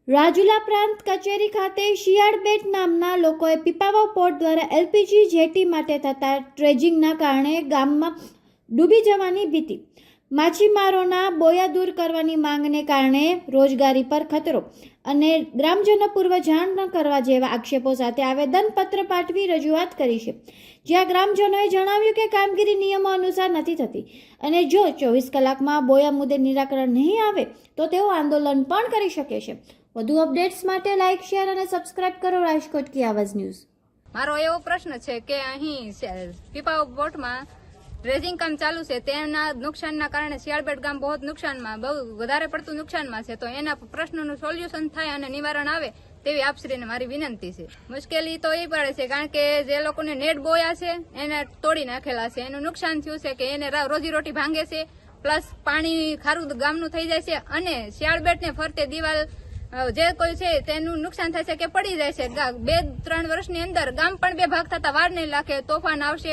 રાજુલા પ્રાંત કચેરી ખાતે શિયાળબેટ નામના લોકોએ પીપાવાવ પોર્ટ દ્વારા એલપીજી જેટી માટે થતા ડ્રેજિંગના કારણે ગામમાં ડૂબી જવાની ભીતિ, માછીમારોના બોયા દૂર કરવાની માંગને કારણે રોજગારી પર ખતરો અને ગ્રામજનો પૂર્વ જાણ ન કરવા જેવા આક્ષેપો સાથે આવેદનપત્ર પાઠવી રજૂઆત કરી છે, જ્યાં ગ્રામજનોએ જણાવ્યું કે કામગીરી નિયમો અનુસાર નથી થતી અને જો 24 કલાકમાં બોયા મુદ્દે નિરાકરણ નહીં આવે તો તેઓ આંદોલન પણ કરી શકે છે। વધુ અપડેટ્સ માટે લાઇક, શેર અને સબસ્ક્રાઇબ કરો રાજકોટ કી આવાજ ન્યૂઝ। મારો એવો પ્રશ્ન છે કે અહીં પીપાવાવ પોર્ટમાં ડ્રેજિંગ કામ ચાલુ છે, તેના નુકસાનના કારણે શિયાળબેટ ગામ બહુ નુકસાનમાં, બહુ વધારે પડતું નુકસાનમાં છે, તો એના પ્રશ્નોનું સોલ્યુશન થાય અને નિવારણ આવે તેવી આપશ્રીને મારી વિનંતી છે। મુશ્કેલી તો એ પડે છે કારણ કે જે લોકોને નેટ બોયા છે એને તોડી નાખેલા છે, એનું નુકસાન થયું છે કે એને રોજીરોટી ભાંગે છે, પ્લસ પાણી ખારું ગામનું થઈ જાય છે અને શિયાળબેટને ફરતે દિવાલ જે કોઈ છે તેનું નુકસાન થાય છે કે પડી જાય છે। 2-3 વર્ષની અંદર ગામ પણ બે ભાગ થતા વાર નહીં લાગે, તોફાન આવશે,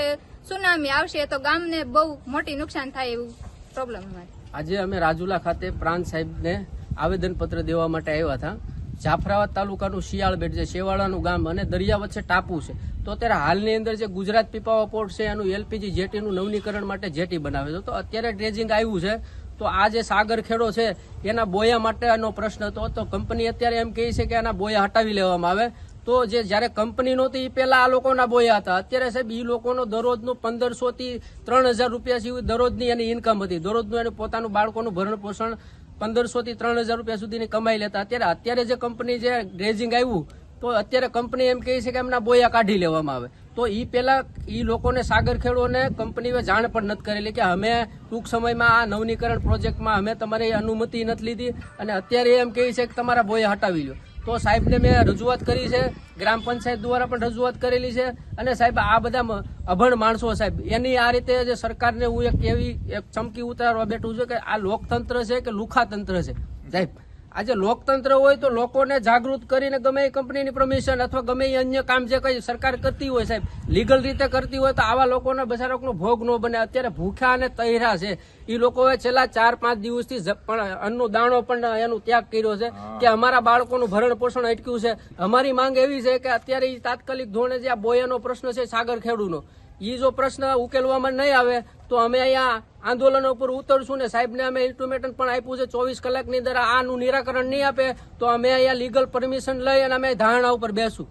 સુનામી આવશે તો ગામને બહુ મોટી નુકસાન થાય એવું પ્રોબ્લેમ અમારે। આજે અમે રાજુલા ખાતે પ્રાંત સાહેબને આવેદનપત્ર દેવા માટે આવ્યા હતા। જાફરાબાદ તાલુકાનું શિયાળબેટ જે શેવાળાનું ગામ અને દરિયા વચ્ચે ટાપુ છે, તો અત્યારે હાલની અંદર જે ગુજરાત પીપાવાવ પોર્ટ છે એનું એલપીજી જેટીનું નવીનીકરણ માટે જેટી બનાવે છે, તો અત્યારે ડ્રેજિંગ આવ્યું છે, તો આ જે સાગર ખેડો છે એના બોયા માટેનો પ્રશ્ન હતો, તો કંપની અત્યારે એમ કહે છે કે એના બોયા હટાવી લેવામાં આવે। તો જે જયારે કંપની નહોતી એ પેલા આ લોકોના બોયા હતા, અત્યારે સાહેબ એ લોકોનો દરરોજનું 1500 થી 3000 રૂપિયા સુધી દરરોજની એની ઇન્કમ હતી, દરરોજનું એનું પોતાનું બાળકોનું ભરણ પોષણ 1500 થી 3000 રૂપિયા સુધીની કમાઈ લેતા। અત્યારે જે કંપની જે ડ્રેજિંગ આવ્યું તો અત્યારે કંપની એમ કહે છે કે એમના બોયા કાઢી લેવામાં આવે, તો એ પેલા એ લોકોને સાગર ખેડૂતોને કંપનીએ જાણ પણ નથી કરેલી કે અમે ટૂંક સમયમાં આ નવીનીકરણ પ્રોજેક્ટમાં અમે તમારી અનુમતિ નથી લીધી અને અત્યારે એમ કહે છે કે તમારા બોયા હટાવી લો। તો સાહેબને મેં રજૂઆત કરી છે, ગ્રામ પંચાયત દ્વારા પણ રજૂઆત કરેલી છે અને સાહેબ આ બધા અભણ માણસો સાહેબ એની આ રીતે જે સરકારને હું એક ચમકી ઉતારવા બેઠું છું કે આ લોકતંત્ર છે કે લુખાતંત્ર છે સાહેબ। આજે લોકતંત્ર હોય તો લોકોને જાગૃત કરીને ગમે એ કંપનીની પરમિશન અથવા ગમે એ અન્ય કામ જે કઈ સરકાર કરતી હોય સાહેબ લીગલ રીતે કરતી હોય તો આવા લોકોને બચારાનો ભોગ ન બને। અત્યારે ભૂખ્યા અને તૈરા છે એ લોકોએ છેલ્લા 4-5 દિવસથી પણ અન્નનો દાણો પણ એનો ત્યાગ કર્યો છે કે અમારા બાળકોનું ભરણ પોષણ અટક્યું છે। અમારી માંગ એવી છે કે અત્યારે તાત્કાલિક ધોરણે જે આ બોયાનો પ્રશ્ન છે સાગર ખેડૂનો, એ જો પ્રશ્ન ઉકેલવામાં નહીં આવે તો અમે અહીંયા આંદોલન ઉપર ઉતરશું ને સાહેબને અમે ઇન્ટિમેટમ પણ આપ્યું છે 24 કલાકની અંદર આનું નિરાકરણ નહીં આપે તો અમે અહીંયા લીગલ પરમિશન લઈ અને અમે ધારણા ઉપર બેસું।